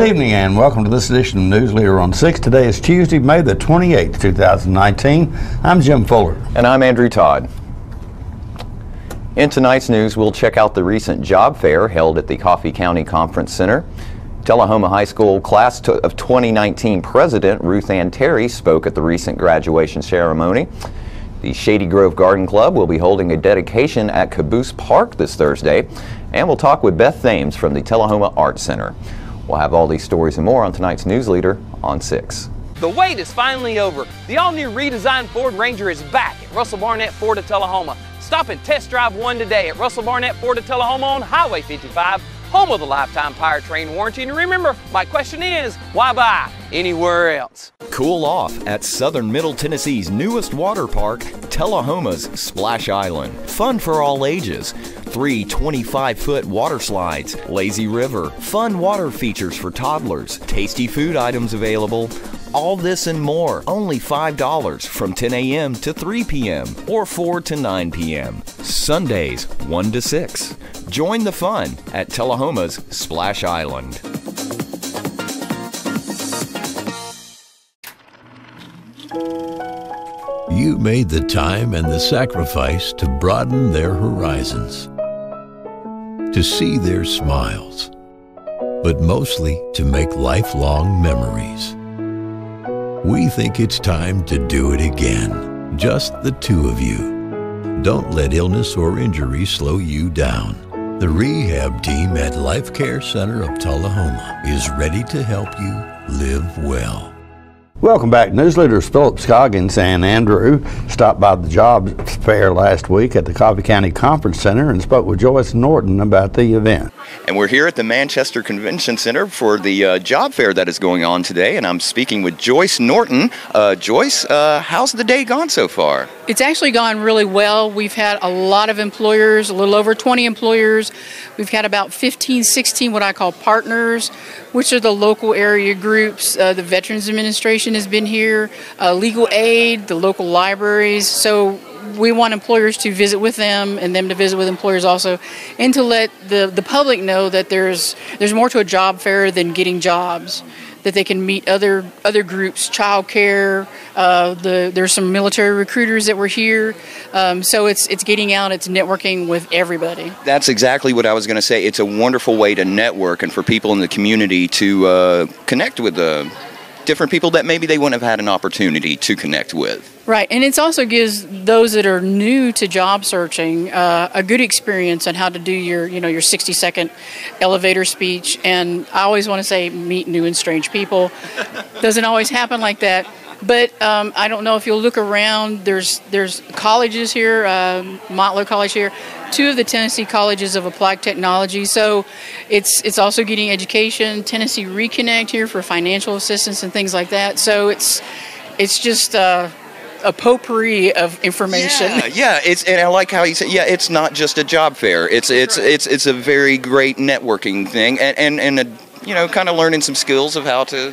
Good evening and welcome to this edition of News Leader on 6. Today is Tuesday, May the 28th, 2019. I'm Jim Fuller. And I'm Andrew Todd. In tonight's news, we'll check out the recent job fair held at the Coffee County Conference Center. Tullahoma High School Class of 2019 President Ruth Ann Terry spoke at the recent graduation ceremony. The Shady Grove Garden Club will be holding a dedication at Caboose Park this Thursday. And we'll talk with Beth Thames from the Tullahoma Arts Center. We'll have all these stories and more on tonight's News Leader on 6. The wait is finally over. The all-new redesigned Ford Ranger is back at Russell Barnett Ford of Tullahoma. Stop and test drive one today at Russell Barnett Ford of Tullahoma on Highway 55, home of the lifetime powertrain warranty. And remember, my question is, why buy anywhere else? Cool off at Southern Middle Tennessee's newest water park, Tullahoma's Splash Island. Fun for all ages. 3 25-foot water slides, lazy river, fun water features for toddlers, tasty food items available. All this and more, only $5 from 10 a.m. to 3 p.m. or 4 to 9 p.m. Sundays 1 to 6. Join the fun at Tullahoma's Splash Island. You made the time and the sacrifice to broaden their horizons, to see their smiles, but mostly to make lifelong memories. We think it's time to do it again, just the two of you. Don't let illness or injury slow you down. The rehab team at Life Care Center of Tullahoma is ready to help you live well. Welcome back. News Leaders Philip Scoggins and Andrew stopped by the job fair last week at the Coffee County Conference Center and spoke with Joyce Norton about the event. And we're here at the Manchester Convention Center for the job fair that is going on today, and I'm speaking with Joyce Norton. Joyce, how's the day gone so far? It's actually gone really well. We've had a lot of employers, a little over 20 employers. We've had about 15, 16 what I call partners, which are the local area groups. The Veterans Administration has been here, legal aid, the local libraries. So we want employers to visit with them and them to visit with employers also, and to let the public know that there's more to a job fair than getting jobs, that they can meet other groups, child care, there's some military recruiters that were here. So it's getting out, it's networking with everybody. That's exactly what I was going to say. It's a wonderful way to network and for people in the community to connect with different people that maybe they wouldn't have had an opportunity to connect with. Right, and it also gives those that are new to job searching a good experience on how to do your 60-second elevator speech. And I always want to say, meet new and strange people. Doesn't always happen like that. But I don't know if you'll look around. There's colleges here, Motlow College here, 2 of the Tennessee Colleges of Applied Technology. So it's also getting education. Tennessee Reconnect here for financial assistance and things like that. So it's just a potpourri of information. Yeah. And I like how you say, it's not just a job fair. It's a very great networking thing, and kind of learning some skills of how to,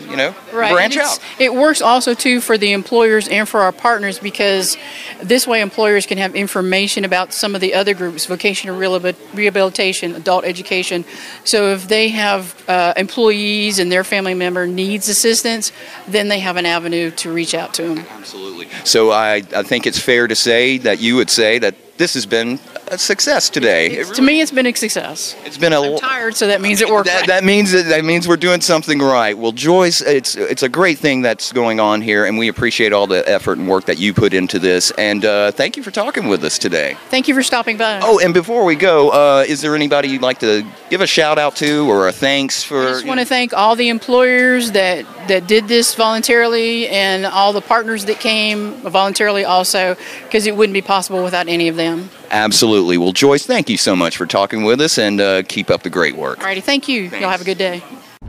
branch out. It works also, too, for the employers and for our partners, because this way employers can have information about some of the other groups, vocational rehabilitation, adult education. So if they have employees and their family member needs assistance, then they have an avenue to reach out to them. Absolutely. So I think it's fair to say that you would say that this has been a success today. To me, it's been a success. I'm tired, so that means it worked. That means we're doing something right. Well, Joyce, it's a great thing that's going on here, and we appreciate all the effort and work that you put into this. And thank you for talking with us today. Thank you for stopping by. Oh, and before we go, is there anybody you'd like to give a shout out to or a thanks for? I just want to thank all the employers that did this voluntarily, and all the partners that came voluntarily also, because it wouldn't be possible without any of them. Absolutely. Well, Joyce, thank you so much for talking with us, and keep up the great work. All righty. Thank you. Thanks. Y'all have a good day.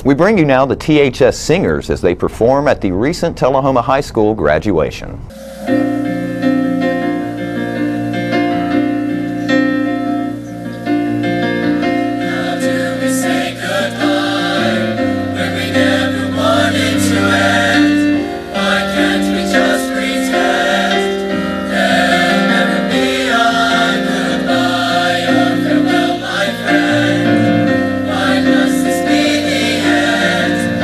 We bring you now the THS Singers as they perform at the recent Tullahoma High School graduation. Farewell, my friend, why must this be the end?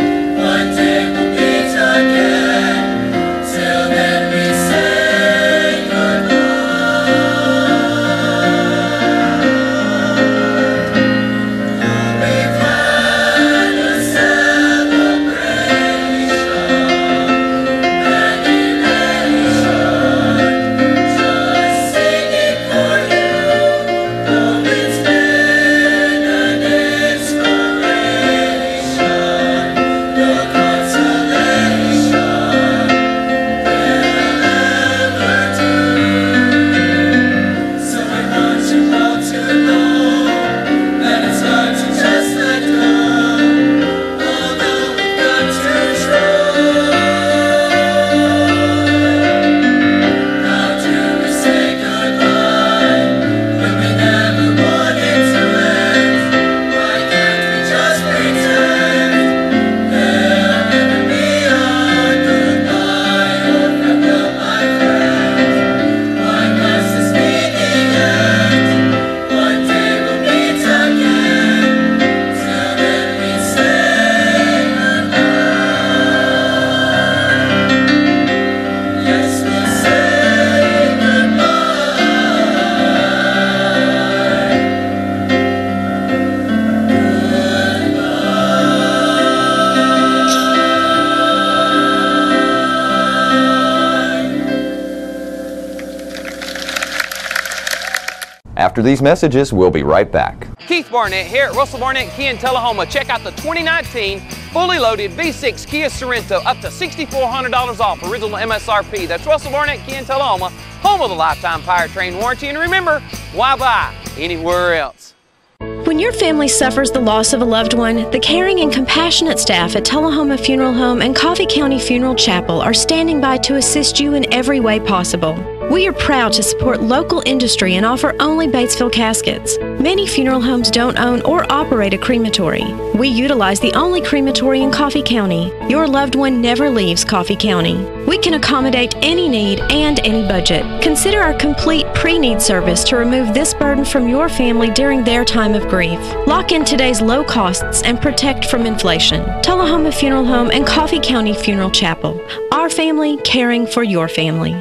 After these messages, we'll be right back. Keith Barnett here at Russell Barnett Kia in Tullahoma. Check out the 2019 fully loaded V6 Kia Sorento, up to $6,400 off original MSRP. That's Russell Barnett Kia in Tullahoma, home of the lifetime powertrain warranty. And remember, why buy anywhere else? When your family suffers the loss of a loved one, the caring and compassionate staff at Tullahoma Funeral Home and Coffee County Funeral Chapel are standing by to assist you in every way possible. We are proud to support local industry and offer only Batesville caskets. Many funeral homes don't own or operate a crematory. We utilize the only crematory in Coffee County. Your loved one never leaves Coffee County. We can accommodate any need and any budget. Consider our complete pre-need service to remove this burden from your family during their time of grief. Lock in today's low costs and protect from inflation. Tullahoma Funeral Home and Coffee County Funeral Chapel. Our family caring for your family.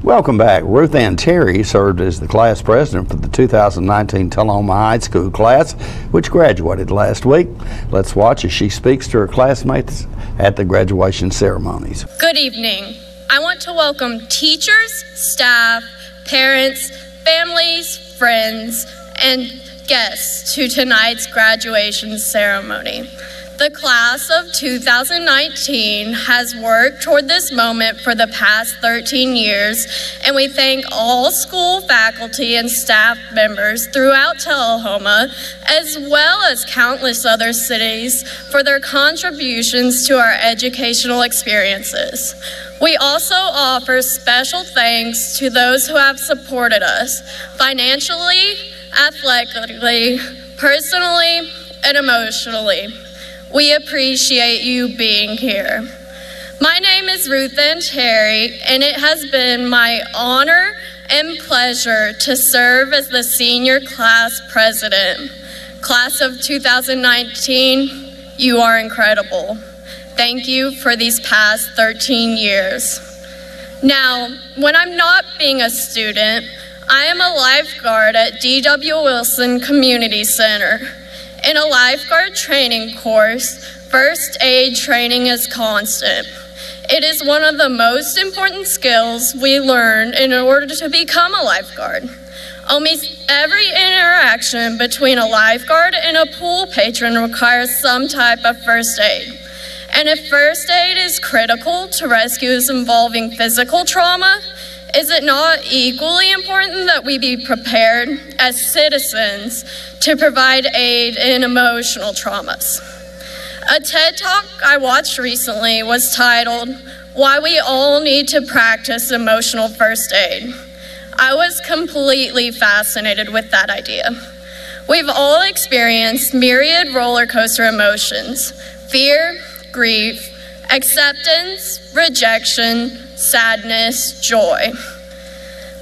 Welcome back. Ruth Ann Terry served as the class president for the 2019 Tullahoma High School class, which graduated last week. Let's watch as she speaks to her classmates at the graduation ceremonies. Good evening. I want to welcome teachers, staff, parents, families, friends, and guests to tonight's graduation ceremony. The class of 2019 has worked toward this moment for the past 13 years, and we thank all school faculty and staff members throughout Tullahoma, as well as countless other cities, for their contributions to our educational experiences. We also offer special thanks to those who have supported us financially, athletically, personally, and emotionally. We appreciate you being here. My name is Ruth Ann Terry, and it has been my honor and pleasure to serve as the senior class president. Class of 2019, you are incredible. Thank you for these past 13 years. Now, when I'm not being a student, I am a lifeguard at D.W. Wilson Community Center. In a lifeguard training course, first aid training is constant. It is one of the most important skills we learn in order to become a lifeguard. Almost every interaction between a lifeguard and a pool patron requires some type of first aid. And if first aid is critical to rescues involving physical trauma, is it not equally important that we be prepared as citizens to provide aid in emotional traumas? A TED Talk I watched recently was titled, "Why We All Need to Practice Emotional First Aid." I was completely fascinated with that idea. We've all experienced myriad roller coaster emotions: fear, grief, acceptance, rejection, sadness, joy.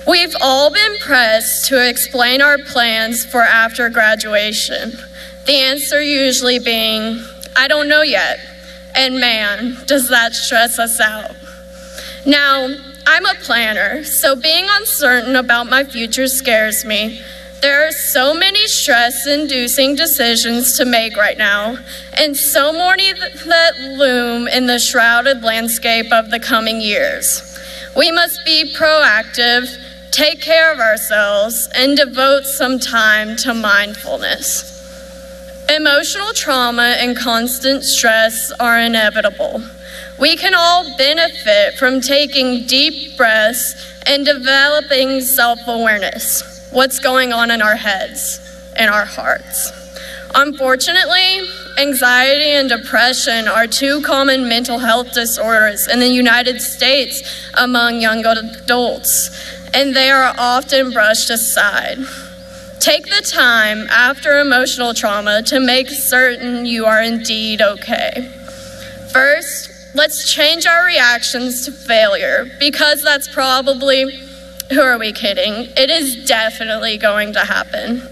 We've all been pressed to explain our plans for after graduation, the answer usually being, "I don't know yet," and man, does that stress us out. Now, I'm a planner, so being uncertain about my future scares me. There are so many stress-inducing decisions to make right now, and so many that loom in the shrouded landscape of the coming years. We must be proactive, take care of ourselves, and devote some time to mindfulness. Emotional trauma and constant stress are inevitable. We can all benefit from taking deep breaths and developing self-awareness. What's going on in our heads and our hearts? Unfortunately, anxiety and depression are two common mental health disorders in the United States among young adults, and they are often brushed aside. Take the time after emotional trauma to make certain you are indeed okay. First, let's change our reactions to failure, because that's probably, who are we kidding? It is definitely going to happen.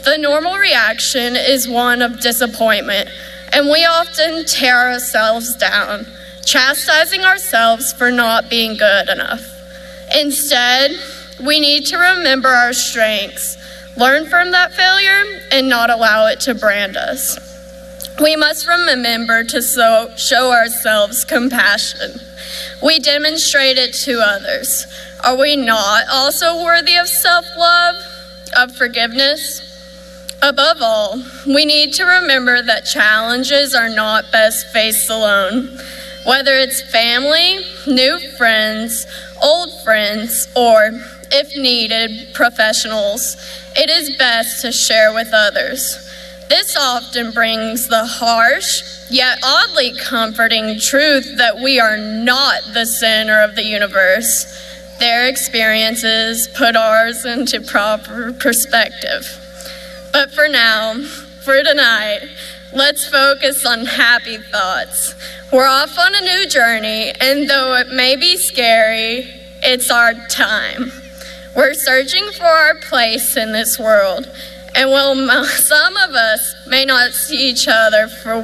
The normal reaction is one of disappointment, and we often tear ourselves down, chastising ourselves for not being good enough. Instead, we need to remember our strengths, learn from that failure, and not allow it to brand us. We must remember to show ourselves compassion. We demonstrate it to others. Are we not also worthy of self-love? of forgiveness. Above all, we need to remember that challenges are not best faced alone. Whether it's family, new friends, old friends, or, if needed, professionals, it is best to share with others. This often brings the harsh, yet oddly comforting truth that we are not the center of the universe. Their experiences put ours into proper perspective. But for now, for tonight, let's focus on happy thoughts. We're off on a new journey, and though it may be scary, it's our time. We're searching for our place in this world, and while some of us may not see each other for,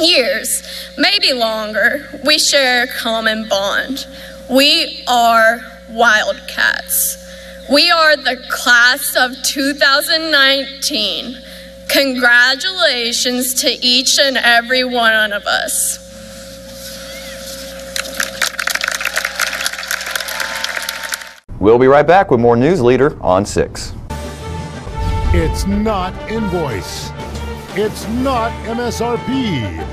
years, maybe longer, we share a common bond. We are Wildcats. We are the class of 2019. Congratulations to each and every one of us. We'll be right back with more News Leader on 6. It's not invoice. It's not MSRP.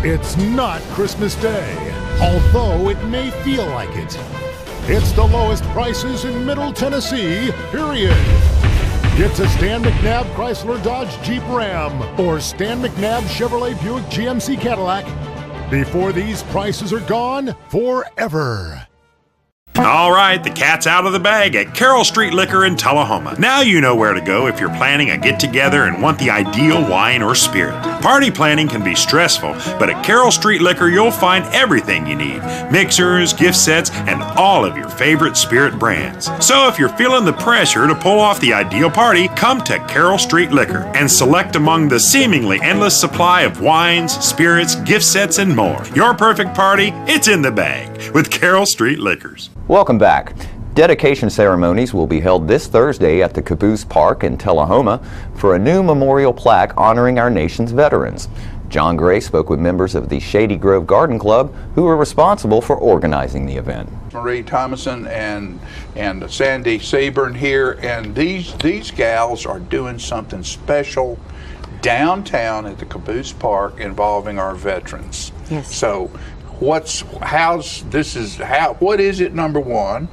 It's not Christmas Day, although it may feel like it. It's the lowest prices in Middle Tennessee, period. Get to Stan McNabb Chrysler Dodge Jeep Ram or Stan McNabb Chevrolet Buick GMC Cadillac before these prices are gone forever. All right, the cat's out of the bag at Carroll Street Liquor in Tullahoma. Now you know where to go if you're planning a get-together and want the ideal wine or spirit. Party planning can be stressful, but at Carroll Street Liquor you'll find everything you need. Mixers, gift sets, and all of your favorite spirit brands. So if you're feeling the pressure to pull off the ideal party, come to Carroll Street Liquor and select among the seemingly endless supply of wines, spirits, gift sets, and more. Your perfect party, it's in the bag with Carroll Street Liquors. Welcome back. Dedication ceremonies will be held this Thursday at the Caboose Park in Tullahoma for a new memorial plaque honoring our nation's veterans. John Gray spoke with members of the Shady Grove Garden Club who were responsible for organizing the event. Marie Thomason and Sandy Seaburn here, and these gals are doing something special downtown at the Caboose Park involving our veterans. Yes. So what is it, number one,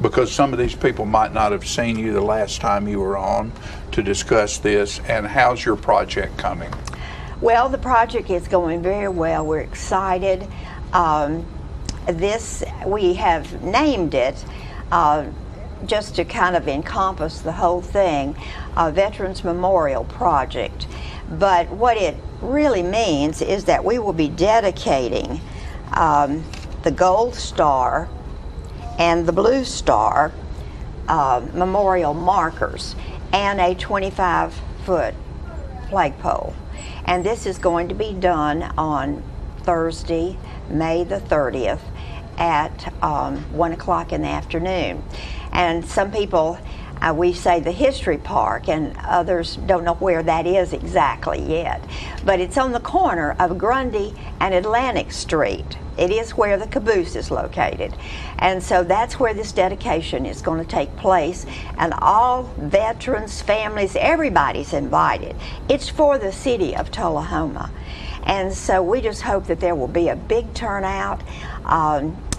because some of these people might not have seen you the last time you were on to discuss this, and how's your project coming? Well, the project is going very well. We're excited. We have named it just to kind of encompass the whole thing, Veterans Memorial Project. But what it really means is that we will be dedicating the Gold Star and the Blue Star memorial markers and a 25-foot flagpole. And this is going to be done on Thursday, May the 30th at 1 o'clock in the afternoon. And some people, we say the History Park, and others don't know where that is exactly yet. But it's on the corner of Grundy and Atlantic Street. It is where the Caboose is located. And so that's where this dedication is going to take place. And all veterans, families, everybody's invited. It's for the city of Tullahoma. And so we just hope that there will be a big turnout.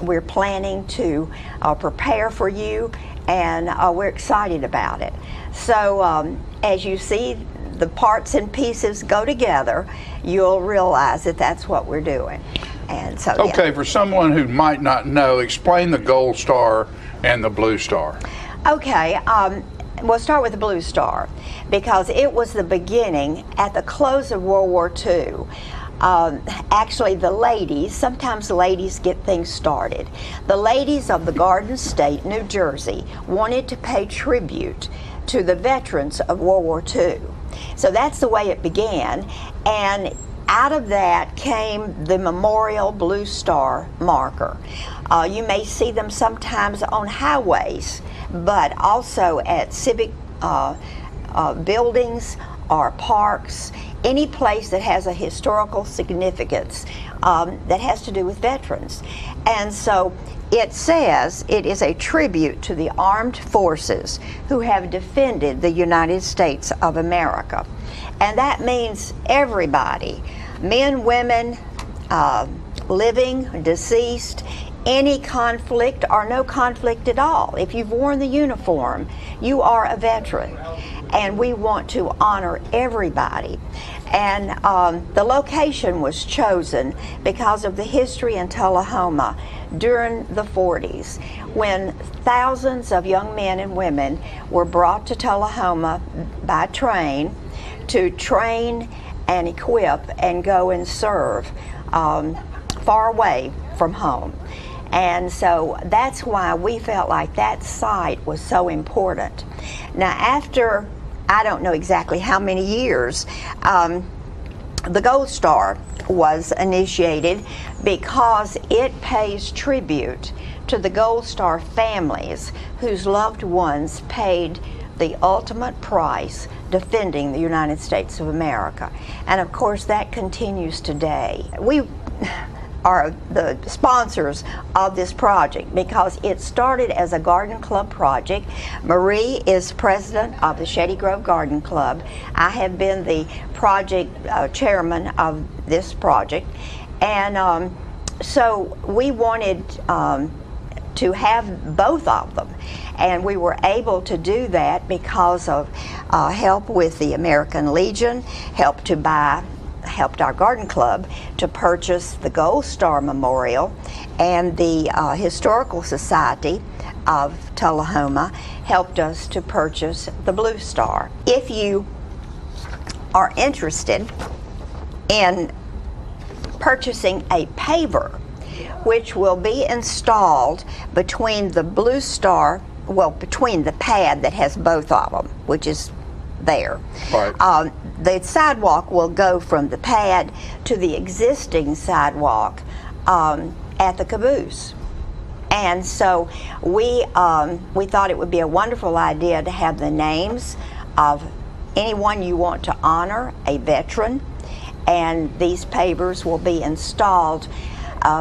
We're planning to prepare for you, and we're excited about it. So as you see the parts and pieces go together, you'll realize that that's what we're doing. And so, okay, for someone who might not know, explain the Gold Star and the Blue Star. Okay, we'll start with the Blue Star because it was the beginning at the close of World War II. Actually, the ladies, sometimes the ladies get things started. The ladies of the Garden State, New Jersey, wanted to pay tribute to the veterans of World War II. So that's the way it began, and out of that came the Memorial Blue Star marker. You may see them sometimes on highways, but also at civic buildings or parks. any place that has a historical significance that has to do with veterans. And so it says it is a tribute to the armed forces who have defended the United States of America. And that means everybody, men, women, living, deceased, any conflict or no conflict at all. If you've worn the uniform, you are a veteran. And we want to honor everybody. And the location was chosen because of the history in Tullahoma during the 40s, when thousands of young men and women were brought to Tullahoma by train to train and equip and go and serve far away from home. And so that's why we felt like that site was so important. Now, after, I don't know exactly how many years, the Gold Star was initiated because it pays tribute to the Gold Star families whose loved ones paid the ultimate price defending the United States of America. And of course that continues today. We are the sponsors of this project because it started as a garden club project. Marie is president of the Shady Grove Garden Club. I have been the project chairman of this project. And so we wanted to have both of them. And we were able to do that because of help with the American Legion, helped our garden club to purchase the Gold Star Memorial, and the Historical Society of Tullahoma helped us to purchase the Blue Star. If you are interested in purchasing a paver, which will be installed between the Blue Star, well, between the pad that has both of them, which is there. Right. The sidewalk will go from the pad to the existing sidewalk at the caboose. And so we thought it would be a wonderful idea to have the names of anyone you want to honor, a veteran, and these pavers will be installed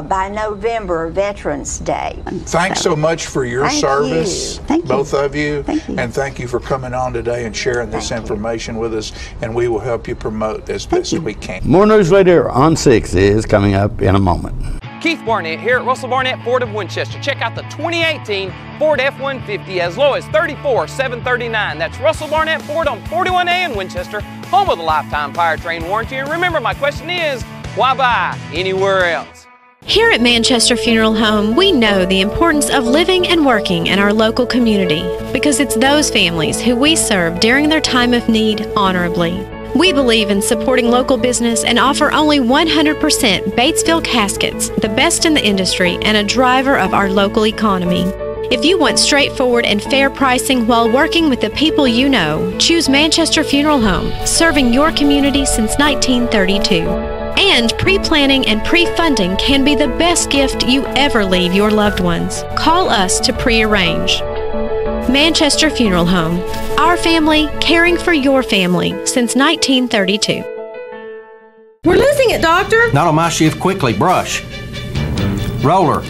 by November, Veterans Day. Thanks so much for your service, both of you. Thank you. And thank you for coming on today and sharing this information with us, and we will help you promote as best as we can. More news later on 6 is coming up in a moment. Keith Barnett here at Russell Barnett Ford of Winchester. Check out the 2018 Ford F-150 as low as $34,739. That's Russell Barnett Ford on 41A in Winchester, home of the lifetime powertrain warranty. And remember, my question is, why buy anywhere else? Here at Manchester Funeral Home, we know the importance of living and working in our local community because it's those families who we serve during their time of need honorably. We believe in supporting local business and offer only 100% Batesville caskets, the best in the industry and a driver of our local economy. If you want straightforward and fair pricing while working with the people you know, choose Manchester Funeral Home, serving your community since 1932. And pre-planning and pre-funding can be the best gift you ever leave your loved ones. Call us to pre-arrange. Manchester Funeral Home. Our family, caring for your family since 1932. We're losing it, Doctor. Not on my shift. Quickly, brush. Roller.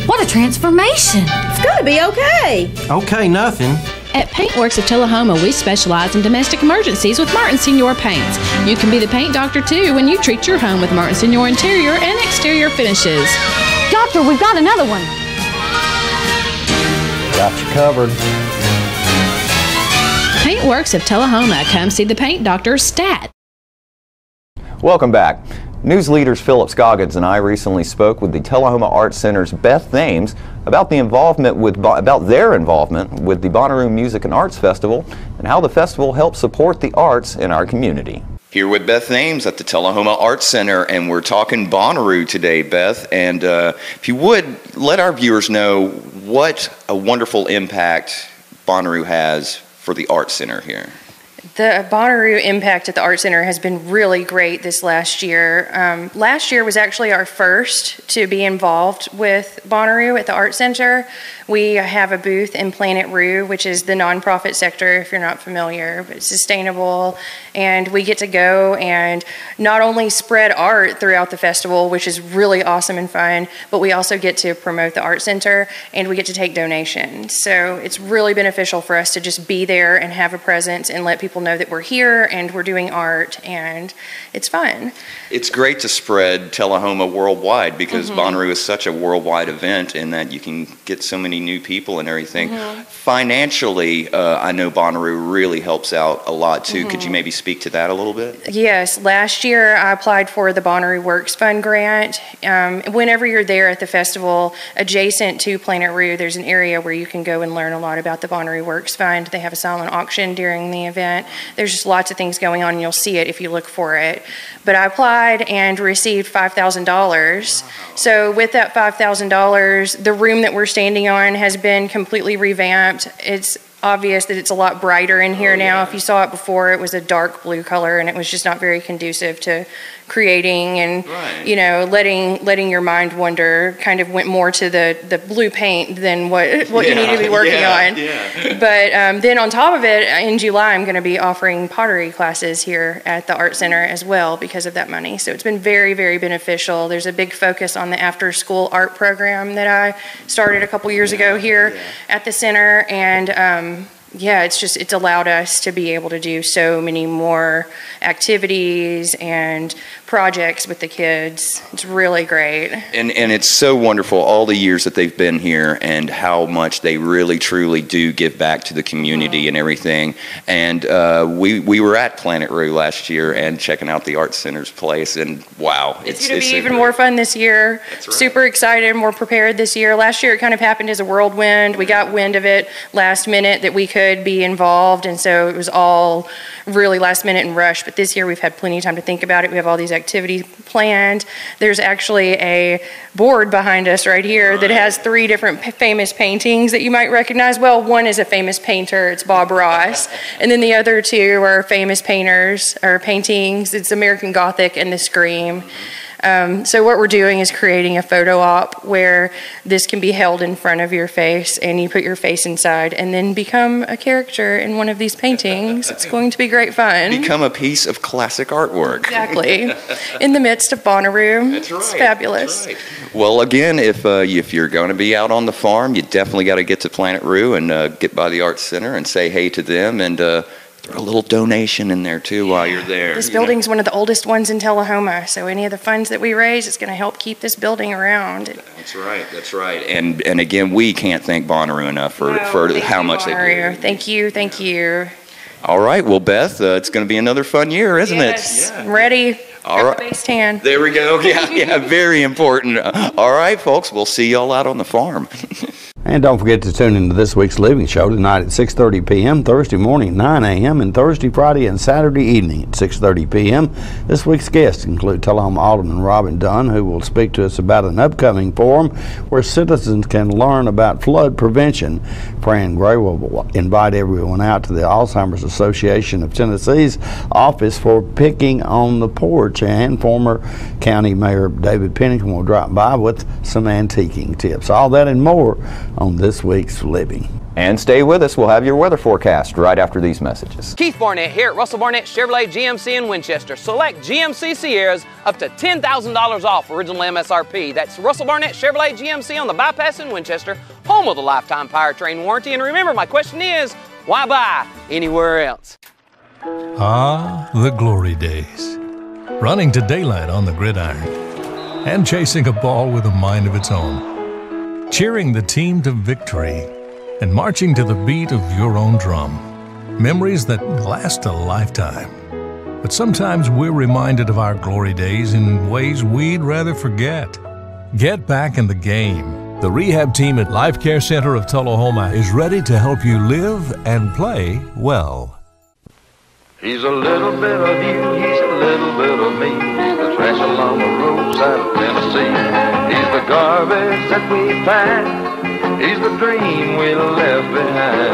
What a transformation. It's going to be okay. Okay, nothing. At Paintworks of Tullahoma, we specialize in domestic emergencies with Martin Senior Paints. You can be the paint doctor too when you treat your home with Martin Senior interior and exterior finishes. Doctor, we've got another one. Got you covered. Paintworks of Tullahoma. Come see the paint doctor, Stat. Welcome back. News leaders Philip Scoggins and I recently spoke with the Tullahoma Arts Center's Beth Thames about their involvement with the Bonnaroo Music and Arts Festival and how the festival helps support the arts in our community. Here with Beth Thames at the Tullahoma Arts Center, and we're talking Bonnaroo today, Beth. And if you would, let our viewers know what a wonderful impact Bonnaroo has for the Arts Center here. The Bonnaroo impact at the Art Center has been really great this last year. Last year was actually our first to be involved with Bonnaroo at the Art Center. We have a booth in Planet Roo, which is the nonprofit sector, if you're not familiar, but it's sustainable. And we get to go and not only spread art throughout the festival, which is really awesome and fun, but we also get to promote the Art Center and we get to take donations. So it's really beneficial for us to just be there and have a presence and let people know that we're here and we're doing art, and it's fun. It's great to spread Tullahoma worldwide because Bonnaroo is such a worldwide event in that you can get so many new people and everything. Financially, I know Bonnaroo really helps out a lot too. Could you maybe speak to that a little bit? Yes, last year I applied for the Bonnaroo Works Fund grant. Whenever you're there at the festival, adjacent to Planet Roo, there's an area where you can go and learn a lot about the Bonnaroo Works Fund. They have a silent auction during the event. There's just lots of things going on and you'll see it if you look for it. But I applied and received $5,000. So with that $5,000, the room that we're standing on has been completely revamped. It's obvious that it's a lot brighter in here now. If you saw it before, it was a dark blue color and it was just not very conducive to creating and you know, letting your mind wander. Kind of went more to the blue paint than what you need to be working on. But then on top of it, in July I'm going to be offering pottery classes here at the Art Center as well because of that money. So it's been very, very beneficial. There's a big focus on the after school art program that I started a couple years ago here at the center, and yeah, it's allowed us to be able to do so many more activities and projects with the kids. It's really great. And it's so wonderful all the years that they've been here and how much they really truly do give back to the community and everything. And we were at Planet Roo last year and checking out the Art Center's place, and wow. It's going to be even more fun this year. Super excited, more prepared this year. Last year it kind of happened as a whirlwind. We got wind of it last minute that we could be involved, and so it was all really last minute and rush. But this year we've had plenty of time to think about it. We have all these activities planned. There's actually a board behind us right here that has 3 different famous paintings that you might recognize. Well, one is a famous painter, it's Bob Ross, and then the other 2 are famous painters or paintings. It's American Gothic and The Scream. So what we're doing is creating a photo op where this can be held in front of your face and you put your face inside and then become a character in one of these paintings. It's going to be great fun. Become a piece of classic artwork. Exactly. In the midst of Bonnaroo. That's right. It's fabulous. That's right. Well, again, if you're going to be out on the farm, you definitely got to get to Planet Roo and get by the Art Center and say hey to them, and throw a little donation in there too while you're there. This building's one of the oldest ones in Tullahoma, so any of the funds that we raise is going to help keep this building around. That's right, that's right. And again, we can't thank Bonnaroo enough for how much they do. Thank you, thank you. All right, well, Beth, it's going to be another fun year, isn't it? Yeah. I'm ready. All right. Base tan. There we go. Yeah, very important. All right, folks, we'll see y'all out on the farm. And don't forget to tune into this week's Living Show tonight at 6:30 p.m., Thursday morning 9 a.m., and Thursday, Friday, and Saturday evening at 6:30 p.m. This week's guests include Tullahoma Alderman Robin Dunn, who will speak to us about an upcoming forum where citizens can learn about flood prevention. Fran Gray will invite everyone out to the Alzheimer's Association of Tennessee's office for Picking on the Porch, and former County Mayor David Pennington will drop by with some antiquing tips. All that and more on this week's Living. And stay with us. We'll have your weather forecast right after these messages. Keith Barnett here at Russell Barnett Chevrolet GMC in Winchester. Select GMC Sierras up to $10,000 off original MSRP. That's Russell Barnett Chevrolet GMC on the bypass in Winchester, home of the lifetime powertrain warranty. And remember, my question is, why buy anywhere else? Ah, the glory days. Running to daylight on the gridiron and chasing a ball with a mind of its own. Cheering the team to victory and marching to the beat of your own drum. Memories that last a lifetime. But sometimes we're reminded of our glory days in ways we'd rather forget. Get back in the game. The rehab team at Life Care Center of Tullahoma is ready to help you live and play well. He's a little bit of you, he's a little bit of me. He's the trash along the roadside of Tennessee. He's the garbage that we find. He's the dream we left behind.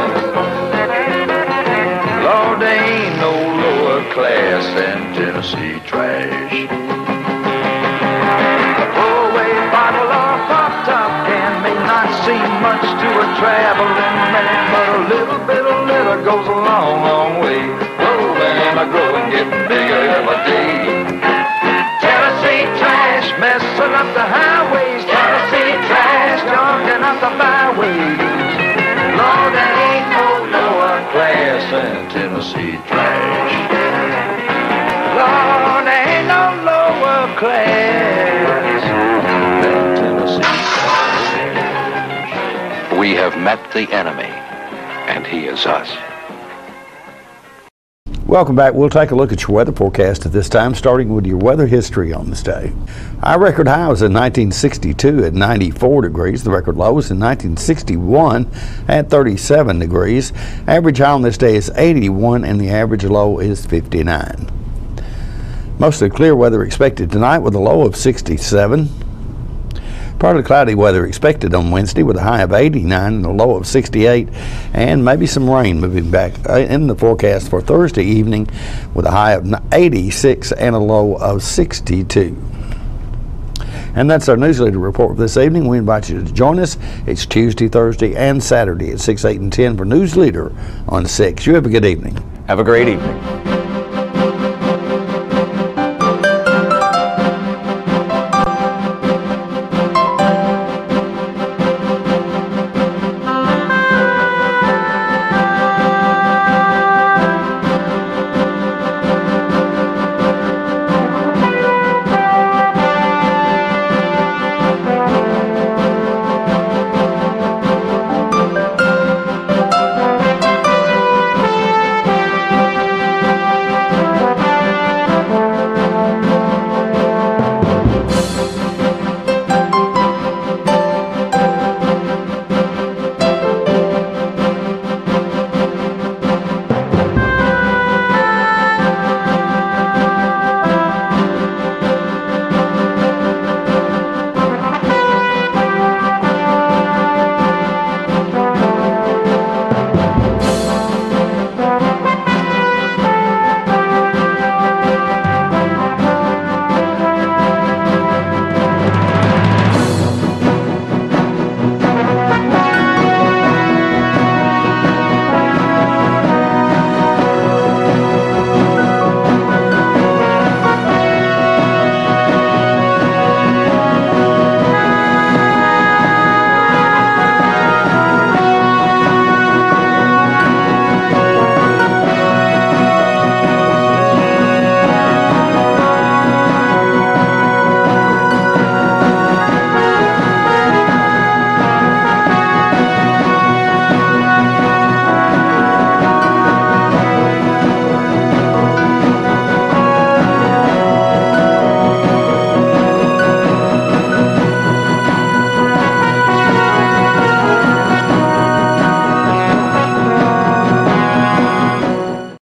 Lord, there ain't no class and Tennessee trash. A throwaway bottle or pop-top can may not seem much to a traveling man, but a little bit of litter goes a long, long way. Rolling and growing, getting bigger every day. Tennessee trash messing up the highways. Tennessee trash junking up the byways. Lord, there ain't no lower class than Tennessee trash. Lord, there ain't no lower class than Tennessee trash. We have met the enemy, and he is us. Welcome back. We'll take a look at your weather forecast at this time, starting with your weather history on this day. Our record high was in 1962 at 94 degrees. The record low was in 1961 at 37 degrees. Average high on this day is 81 and the average low is 59. Mostly clear weather expected tonight with a low of 67. Partly cloudy weather expected on Wednesday with a high of 89 and a low of 68, and maybe some rain moving back in the forecast for Thursday evening with a high of 86 and a low of 62. And that's our newsletter report for this evening. We invite you to join us. It's Tuesday, Thursday, and Saturday at 6, 8, and 10 for News Leader on 6. You have a good evening. Have a great evening.